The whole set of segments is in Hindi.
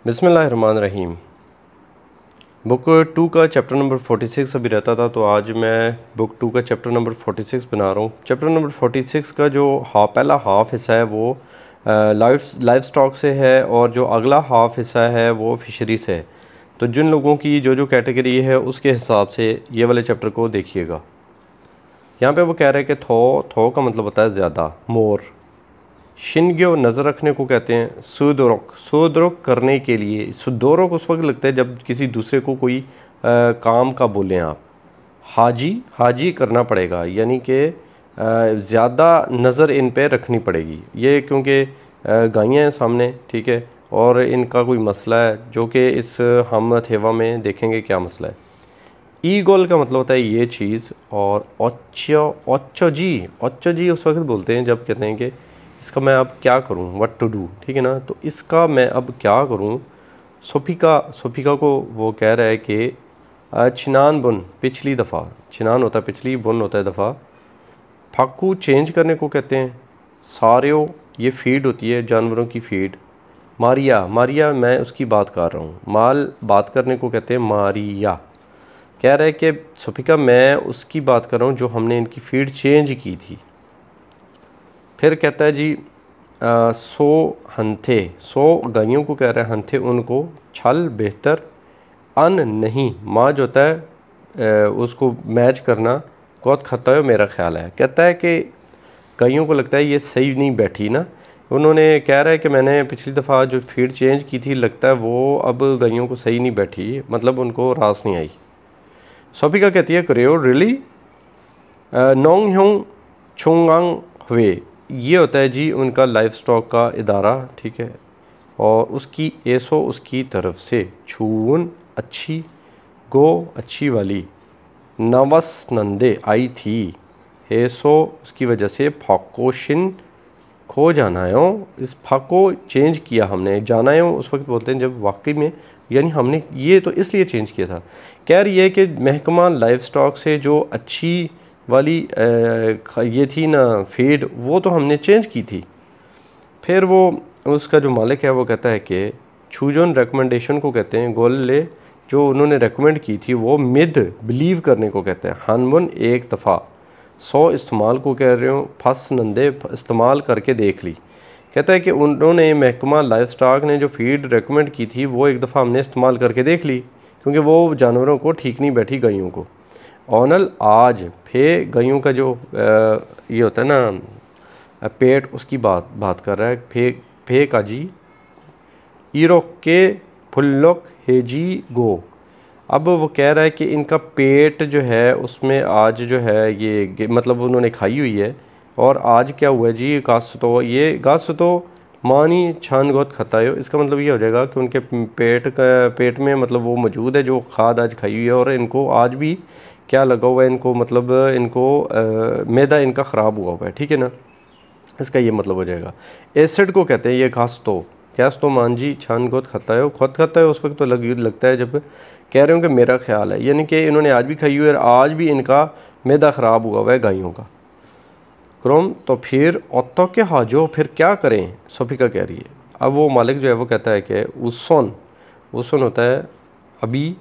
बिस्मिल्लाहिर्रहमानिर्रहीम। बुक 2 का चैप्टर नंबर 46 अभी रहता था, तो आज मैं बुक 2 का चैप्टर नंबर 46 बना रहा हूँ। चैप्टर नंबर 46 का जो पहला हाफ हिस्सा है वो लाइफ स्टॉक से है, और जो अगला हाफ हिस्सा है वो फिशरी से है। तो जिन लोगों की जो कैटेगरी है उसके हिसाब से ये वाले चैप्टर को देखिएगा। यहाँ पे वो कह रहे हैं कि थो का मतलब होता है ज़्यादा, मोर। शिनग्यो नज़र रखने को कहते हैं। सुदरुक करने के लिए, सुदोरक उस वक्त लगता है जब किसी दूसरे को कोई काम का बोलें आप। हाजी करना पड़ेगा, यानी कि ज़्यादा नज़र इन पे रखनी पड़ेगी। ये क्योंकि गायें हैं सामने, ठीक है, और इनका कोई मसला है जो कि इस हम थेवा में देखेंगे क्या मसला है। ईगोल का मतलब होता है ये चीज़, और ओच्चो जी उस वक्त बोलते हैं जब कहते हैं कि इसका मैं अब क्या करूं, व्हाट टू डू, ठीक है ना। तो इसका मैं अब क्या करूं। सोफिका को वो कह रहा है कि छिनान बुन, पिछली दफ़ा। छिनान होता है पिछली, बुन होता है दफ़ा। फाकू चेंज करने को कहते हैं। सारियो ये फीड होती है, जानवरों की फीड। मारिया मैं उसकी बात कर रहा हूँ। माल बात करने को कहते हैं मारिया। कह रहा है कि सोफिका मैं उसकी बात कर रहा हूँ जो हमने इनकी फीड चेंज की थी। फिर कहता है जी सो गायों को कह रहा है हंथे उनको, छल बेहतर, अन नहीं, माँ जो होता है उसको मैच करना, बहुत खता है मेरा ख्याल है। कहता है कि गायों को लगता है ये सही नहीं बैठी ना। उन्होंने कह रहा है कि मैंने पिछली दफ़ा जो फीड चेंज की थी, लगता है वो अब गायों को सही नहीं बैठी, मतलब उनको रास नहीं आई। सोफिका कहती है करेओ रियली। नोंग ह्योंग छुंगांग हुए, ये होता है जी उनका लाइफ स्टॉक का इदारा, ठीक है, और उसकी एसो उसकी तरफ से, छून अच्छी, गो अच्छी वाली, नवस नंदे आई थी, एसो उसकी वजह से, फाकोशिन खो जानायो, इस फाको चेंज किया हमने। जानायो उस वक्त बोलते हैं जब वाकई में, यानी हमने ये तो इसलिए चेंज किया था। कह रही है कि महकमा लाइफ स्टॉक से जो अच्छी वाली ये थी ना फीड, वो तो हमने चेंज की थी। फिर वो उसका जो मालिक है वो कहता है कि छूजन रिकमेंडेशन को कहते हैं। गोल जो उन्होंने रेकमेंड की थी वो मिद बिलीव करने को कहते हैं। हनवन एक दफ़ा, 100 इस्तेमाल को कह रहे हो। फस नंदे इस्तेमाल करके देख ली। कहता है कि उन्होंने महकमा लाइफ स्टॉक ने जो फीड रेकमेंड की थी वो एक दफ़ा हमने इस्तेमाल करके देख ली, क्योंकि वो जानवरों को ठीक नहीं बैठी गायों को। ओनल आज, फे गायों का जो ये होता है ना पेट, उसकी बात कर रहा है। फे का जी ईरोक के फुल्लोक हेजी गो। अब वो कह रहा है कि इनका पेट जो है उसमें आज जो है ये मतलब उन्होंने खाई हुई है, और आज क्या हुआ है जी गास तो मानी छान गोत खतायो। इसका मतलब ये हो जाएगा कि उनके पेट में मतलब वो मौजूद है जो खाद आज खाई हुई है, और इनको आज भी क्या लगा हुआ है, इनको मतलब इनको मैदा इनका ख़राब हुआ हुआ है, ठीक है ना। इसका ये मतलब हो जाएगा। एसिड को कहते हैं ये गैस तो मांझी छान गोद खाता है, खुद खाता है उस वक्त तो लगता है जब कह रहे हो कि मेरा ख्याल है, यानी कि इन्होंने आज भी खाई हुई है और आज भी इनका मैदा ख़राब हुआ हुआ है गायों का। क्रोम तो फिर औतो के हाजो, फिर क्या करें, सोफिका कह रही है। अब वो मालिक जो है वो कहता है कि उसन होता है अभी,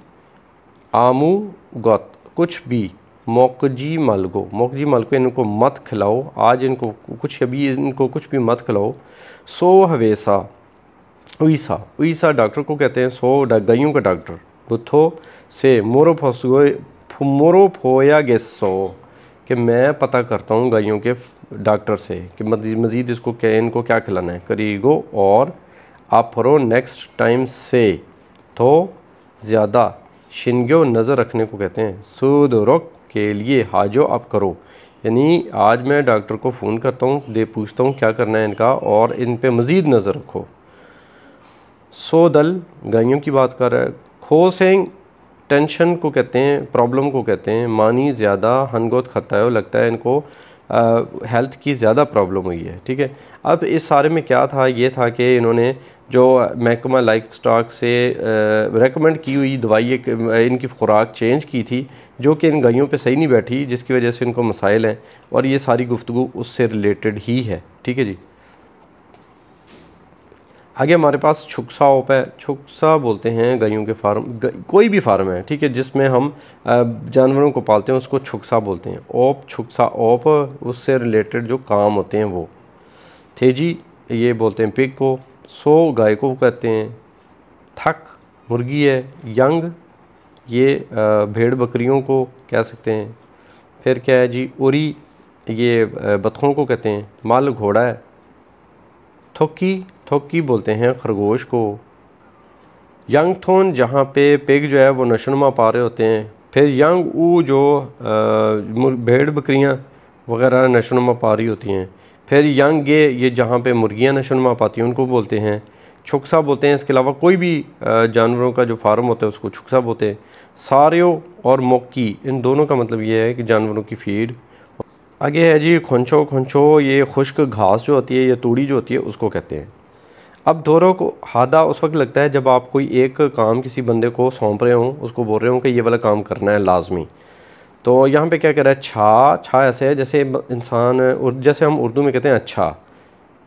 आमू गत कुछ भी, मोकजी मालको इनको मत खिलाओ, आज इनको कुछ भी मत खिलाओ। सो हवेसा उईसा डॉक्टर को कहते हैं। सो गायों का डॉक्टर। बुथो से मोरोफोया गेसो, कि मैं पता करता हूँ गायों के डॉक्टर से कि मज़ीद इनको क्या खिलाना है। करीगो और आपरो नेक्स्ट टाइम से, तो ज़्यादा। शिनग्यो नज़र रखने को कहते हैं। सुदरुक के लिए, हाजो आप करो, यानी आज मैं डॉक्टर को फ़ोन करता हूँ, पूछता हूँ क्या करना है इनका, और इन पे मज़ीद नज़र रखो। सोदल गायों की बात कर रहा है। खोसेंग टेंशन को कहते हैं, प्रॉब्लम को कहते हैं। मानी ज़्यादा, हनगोत खतायो लगता है इनको हेल्थ की ज़्यादा प्रॉब्लम हुई है, ठीक है। अब इस सारे में क्या था, ये था कि इन्होंने जो महकमा लाइफ स्टॉक से रेकमेंड की हुई दवाई इनकी खुराक चेंज की थी, जो कि इन गायों पे सही नहीं बैठी, जिसकी वजह से इनको मसाइल हैं, और ये सारी गुफ्तगू उससे रिलेटेड ही है, ठीक है जी। आगे हमारे पास छुकसा ओप है। छुकसा बोलते हैं गायों के फार्म, कोई भी फार्म है, ठीक है, जिसमें हम जानवरों को पालते हैं उसको छुकसा बोलते हैं। ओप, छुकसा ओप, उससे रिलेटेड जो काम होते हैं वो। थेजी ये बोलते हैं पिग को। सो गाय को कहते हैं। थक मुर्गी है। यंग ये भेड़ बकरियों को कह सकते हैं। फिर क्या है जी, उरी ये बतखों को कहते हैं। मल घोड़ा है। थोकी, थोकी बोलते हैं खरगोश को। यंग थोन जहाँ पे पिग जो है वो नशोनुमा पा रहे होते हैं। फिर यंग ऊ जो भेड़ बकरियाँ वगैरह नशोनुमा पा रही होती हैं। फिर यंग ये जहाँ पे मुर्गियाँ नशोनुमा पाती हैं उनको बोलते हैं छुकसा बोलते हैं। इसके अलावा कोई भी जानवरों का जो फार्म होता है उसको छुकसा बोलते हैं। सारियो और मोक्की, इन दोनों का मतलब ये है कि जानवरों की फीड। आगे है जी खुंचो। खुंचो ये खुश्क घास जो होती है या तूड़ी जो होती है उसको कहते हैं। अब दोनों को हादा उस वक्त लगता है जब आप कोई एक काम किसी बंदे को सौंप रहे हों, उसको बोल रहे हों कि ये वाला काम करना है लाजमी। तो यहाँ पे क्या कह रहा है, छा। छा ऐसे है जैसे इंसान, जैसे हम उर्दू में कहते हैं अच्छा।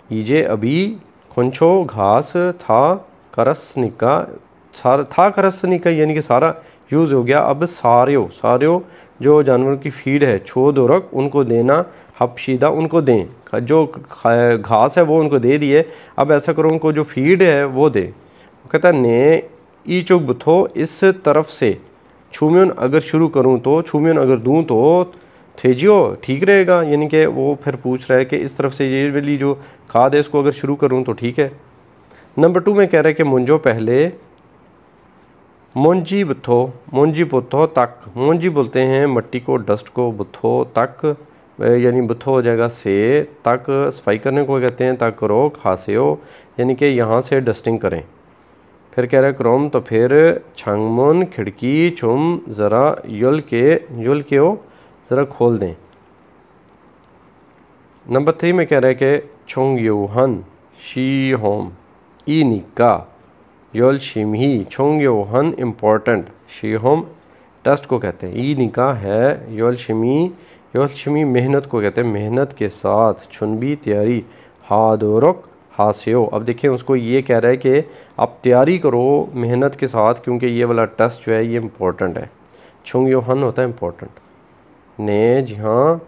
ईजे अभी खुंचो घास था करस निका, सारा था करस निका यानी कि सारा यूज़ हो गया। अब सारियो, सारियो जो जानवरों की फीड है, छो दोरक उनको देना, हपशीदा उनको दें, जो घास है वो उनको दे दिए, अब ऐसा करो उनको जो फीड है वो दे। कहता है ने ई चुक बुथो, इस तरफ से छूमियन अगर शुरू करूं तो, छूमियन अगर दूं तो थेजियो ठीक रहेगा। यानी कि वो फिर पूछ रहा है कि इस तरफ से ये वाली जो खाद है इसको अगर शुरू करूं तो ठीक है। नंबर 2 में कह रहा है कि मुंजो पहले मोंजी बुथो, मोंजी बुथो तक। मोंजी बोलते हैं मट्टी को, डस्ट को। बुथो तक यानी बुथो हो जाएगा से, तक सफाई करने को कहते हैं। तक करो खासेओ यानी कि यहाँ से डस्टिंग करें। फिर कह रहा है क्रोम, तो फिर छंगमुन खिड़की छुम ज़रा युल के ओ ज़रा खोल दें। नंबर 3 में कह रहा है कि छुंग यूहन शी होम ई निका योल शिमही। छुंग यूहन इम्पोर्टेंट, शी होम टेस्ट को कहते हैं। ई निका है। योल शिमी मेहनत को कहते हैं, मेहनत के साथ। छुनबी तैयारी, हादोरक हास्यो। अब देखिए उसको ये कह रहा है कि आप तैयारी करो मेहनत के साथ क्योंकि ये वाला टेस्ट जो है ये इम्पोर्टेंट है। छुंग योहन होता है इम्पोर्टेंट। ने जी हाँ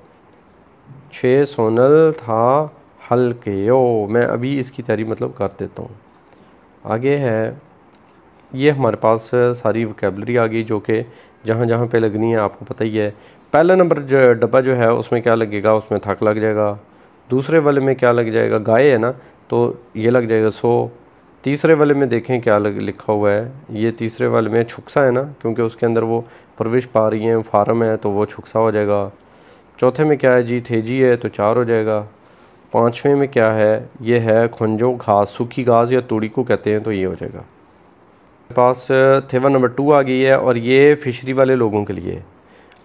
6 सोनल था हल्के ओ। मैं अभी इसकी तैयारी मतलब कर देता हूँ। आगे है ये हमारे पास सारी वोकैबलरी आ गई जो कि जहाँ जहाँ पे लगनी है आपको पता ही है। पहला नंबर जो डब्बा जो है उसमें क्या लगेगा, उसमें थक लग जाएगा। दूसरे वाले में क्या लग जाएगा, गाय है ना तो ये लग जाएगा सो। तीसरे वाले में देखें क्या लिखा हुआ है, ये तीसरे वाले में छुकसा है ना क्योंकि उसके अंदर वो परवरिश पा रही है, फार्म है तो वो छुकसा हो जाएगा। चौथे में क्या है जी, थेजी है तो 4 हो जाएगा। पाँचवें में क्या है, ये है खुंजो घास, सूखी घास या तूड़ी को कहते हैं तो ये हो जाएगा। मेरे पास थेवा नंबर 2 आ गई है और ये फिशरी वाले लोगों के लिए।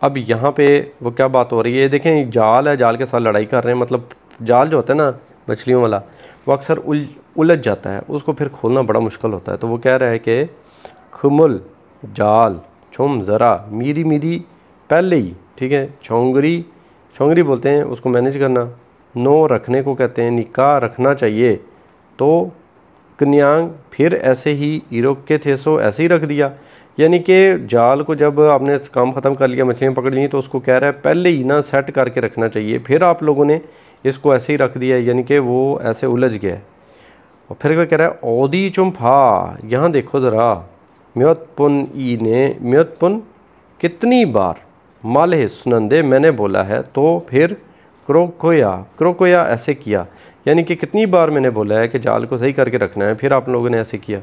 अब यहाँ पे वो क्या बात हो रही है, देखें जाल है, जाल के साथ लड़ाई कर रहे हैं। मतलब जाल जो होता है ना मछलियों वाला वो अक्सर उलझ जाता है, उसको फिर खोलना बड़ा मुश्किल होता है। तो वो कह रहा है कि खुमुल जाल, छुम ज़रा, मीरी मीरी पहले ही, ठीक है। छोंगरी, छोंगरी बोलते हैं उसको मैनेज करना। नो रखने को कहते हैं, निका रखना चाहिए। तो कन्यांग फिर ऐसे ही इरोक के थे सो ऐसे ही रख दिया। यानी कि जाल को जब आपने काम ख़त्म कर लिया, मछलियाँ पकड़ ली तो उसको कह रहा है पहले ही ना सेट करके रखना चाहिए, फिर आप लोगों ने इसको ऐसे ही रख दिया, यानी कि वो ऐसे उलझ गया। और फिर क्या कह रहा है ओदी चुम्फा, यहाँ देखो ज़रा। म्योतपुन ई ने, म्योतपुन कितनी बार, माले सुनंदे मैंने बोला है, तो फिर क्रोकोया, क्रोकोया ऐसे किया, यानी कि कितनी बार मैंने बोला है कि जाल को सही करके रखना है, फिर आप लोगों ने ऐसे किया।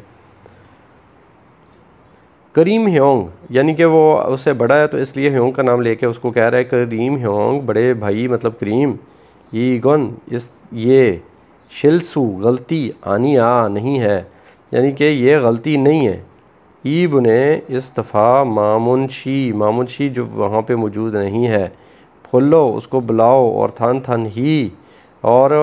करीम ह्योंग, यानी कि वो उससे बड़ा है तो इसलिए ह्योंग का नाम लेके उसको कह रहा है करीम ह्योंग, बड़े भाई मतलब करीम। ये गन इस ये शिलसू गलती, आनी आ नहीं है, यानी कि ये गलती नहीं है। ईब ने इस दफ़ा मामुनशी, मामुनशी जो वहाँ पे मौजूद नहीं है। फुल्लो उसको बुलाओ, और थन थन ही, और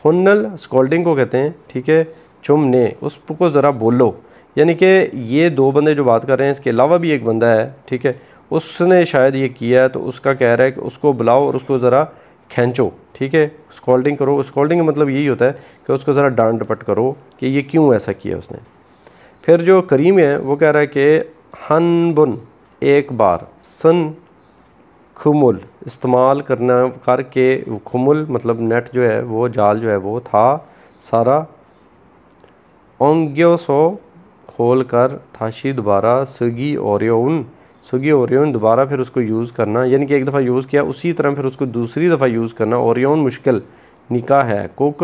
हुन्नल स्कोल्डिंग को कहते हैं, ठीक है। चुम ने उसको ज़रा बोलो, यानी कि ये 2 बंदे जो बात कर रहे हैं इसके अलावा भी एक बंदा है, ठीक है, उसने शायद ये किया है तो उसका कह रहा है कि उसको बुलाओ और उसको ज़रा खींचो, ठीक है, स्कॉल्डिंग करो। स्कॉल्डिंग का मतलब यही होता है कि उसको ज़रा डांट डपट करो कि ये क्यों ऐसा किया उसने। फिर जो करीम है वो कह रहा है कि हन बुन एक बार, सन खुमुल इस्तेमाल करना करके, खुमुल मतलब नेट जो है वो जाल जो है वो था सारा, ओंग्यो सो खोल कर, थाशी दोबारा, सुगी ओरियन दोबारा फिर उसको यूज़ करना, यानी कि एक दफ़ा यूज़ किया उसी तरह फिर उसको दूसरी दफ़ा यूज़ करना। ओरियन मुश्किल, निका है, कुक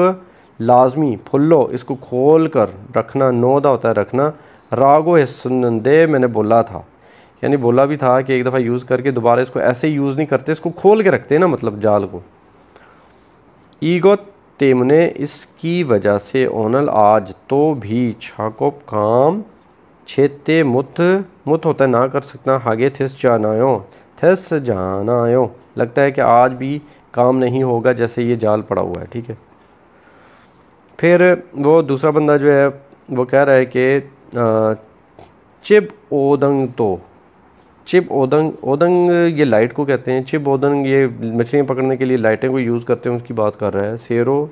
लाजमी, फुल्लो इसको खोल कर रखना, नोदा होता है रखना, रागो हिस्संदे मैंने बोला था, यानी बोला भी था कि एक दफ़ा यूज़ करके दोबारा इसको ऐसे यूज़ नहीं करते, इसको खोल के रखते हैं ना, मतलब जाल को। ईगो तेमने इसकी वजह से ओनल आज तो भी छाकोप काम छेते मुत होता है ना कर सकना, हागे थिस जानायो लगता है कि आज भी काम नहीं होगा जैसे ये जाल पड़ा हुआ है, ठीक है। फिर वो दूसरा बंदा जो है वो कह रहा है कि चिब ओदंग तो, चिब ओदंग ये लाइट को कहते हैं, चिब ओदंग ये मछलियाँ पकड़ने के लिए लाइटें को यूज़ करते हैं, उसकी बात कर रहा है। सेरो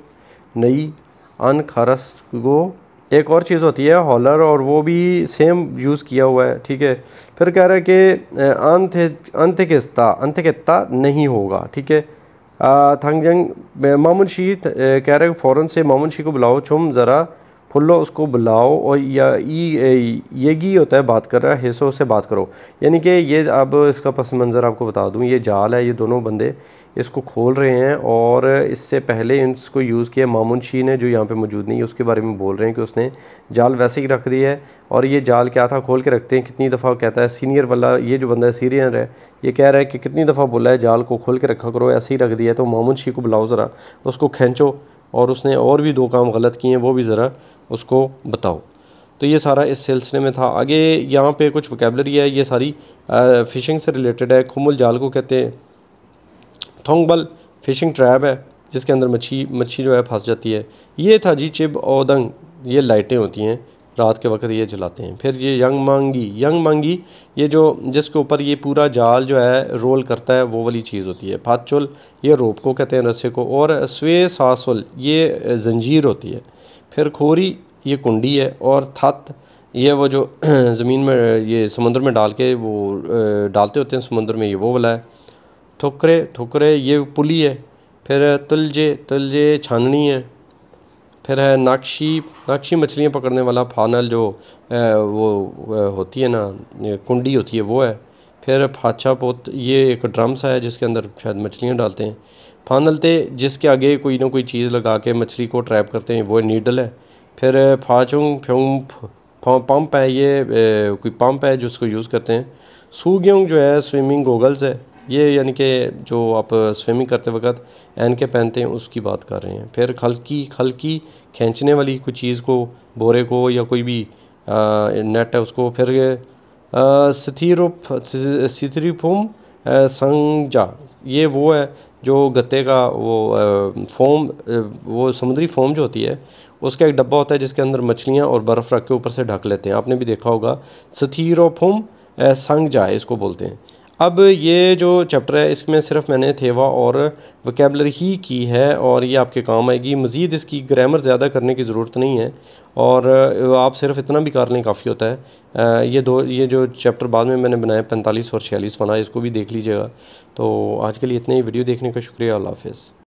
नई अन खरस गो एक और चीज़ होती है हॉलर, और वो भी सेम यूज़ किया हुआ है, ठीक है। फिर कह रहा है कि अंतकिस्ता नहीं होगा, ठीक है। थंगजंग मामून शी कह रहे हैं फ़ौरन से मामून शी को बुलाओ, चुम ज़रा फुल्लो उसको बुलाओ, और या येगी होता है बात कर रहा है, हिस्सों से बात करो, यानी कि ये अब इसका पस मंज़र आपको बता दूं, ये जाल है, ये दोनों बंदे इसको खोल रहे हैं, और इससे पहले इसको यूज़ किया मामून शी ने जो यहाँ पे मौजूद नहीं है, उसके बारे में बोल रहे हैं कि उसने जाल वैसे ही रख दिया है। और ये जाल क्या था, खोल के रखते हैं, कितनी दफ़ा कहता है सीनियर वाला, ये जो बंदा है सीनियर है, ये कह रहा है कि कितनी दफ़ा बोला है जाल को खोल के रखा करो, ऐसे ही रख दिया है, तो मामून शी को बुलाओ ज़रा, उसको खींचो, और उसने और भी 2 काम गलत किए हैं वो भी ज़रा उसको बताओ। तो ये सारा इस सिलसिले में था। आगे यहाँ पे कुछ वोकेबलरी है, ये सारी फ़िशिंग से रिलेटेड है। खुमुल जाल को कहते हैं, थोंगबल फ़िशिंग ट्रैप है जिसके अंदर मच्छी जो है फंस जाती है। ये था जी चिब ओदंग, ये लाइटें होती हैं रात के वक्त ये जलाते हैं। फिर ये यंग मांगी ये जो जिसके ऊपर ये पूरा जाल जो है रोल करता है वो वाली चीज़ होती है। फाचुल ये रोप को कहते हैं, रस्से को। और स्वे सासुल ये जंजीर होती है। फिर खोरी ये कुंडी है। और थत ये वो जो ज़मीन में ये समुद्र में डाल के वो डालते होते हैं समुद्र में, ये वो वाला है। ठुकरे ये पुली है। फिर तुलजे छाननी है। फिर है नाक्षी मछलियाँ पकड़ने वाला, फानल जो वो होती है ना कुंडी होती है वो है। फिर फाचा पोत ये एक ड्रम सा है जिसके अंदर शायद मछलियाँ डालते हैं। फानलते जिसके आगे कोई ना कोई चीज़ लगा के मछली को ट्रैप करते हैं वो नीडल है। फिर फाचुंग फ्यूंग पंप है, ये कोई पंप है जिसको यूज़ करते हैं। सूग्योंग जो है स्विमिंग गोगल्स है, ये यानी कि जो आप स्विमिंग करते वक्त ऐनके पहनते हैं उसकी बात कर रहे हैं। फिर खलकी खींचने वाली कोई चीज़ को, बोरे को या कोई भी नेट है उसको। फिर सिथिरिफुम संजा ये वो है जो गत्ते का वो फोम, वो समुद्री फोम जो होती है उसका एक डब्बा होता है जिसके अंदर मछलियाँ और बर्फ़ रख के ऊपर से ढक लेते हैं, आपने भी देखा होगा। स्थिरोफुम संजा इसको बोलते हैं। अब ये जो चैप्टर है इसमें सिर्फ मैंने थेवा और वोकेबलरी ही की है और ये आपके काम आएगी। मज़ीद इसकी ग्रामर ज़्यादा करने की ज़रूरत नहीं है और आप सिर्फ इतना भी कर लें काफ़ी होता है। ये जो चैप्टर बाद में मैंने बनाया 45 और 46 वाला, इसको भी देख लीजिएगा। तो आज के लिए इतने ही। वीडियो देखने का शुक्रिया। अल्लाह हाफ़िज़।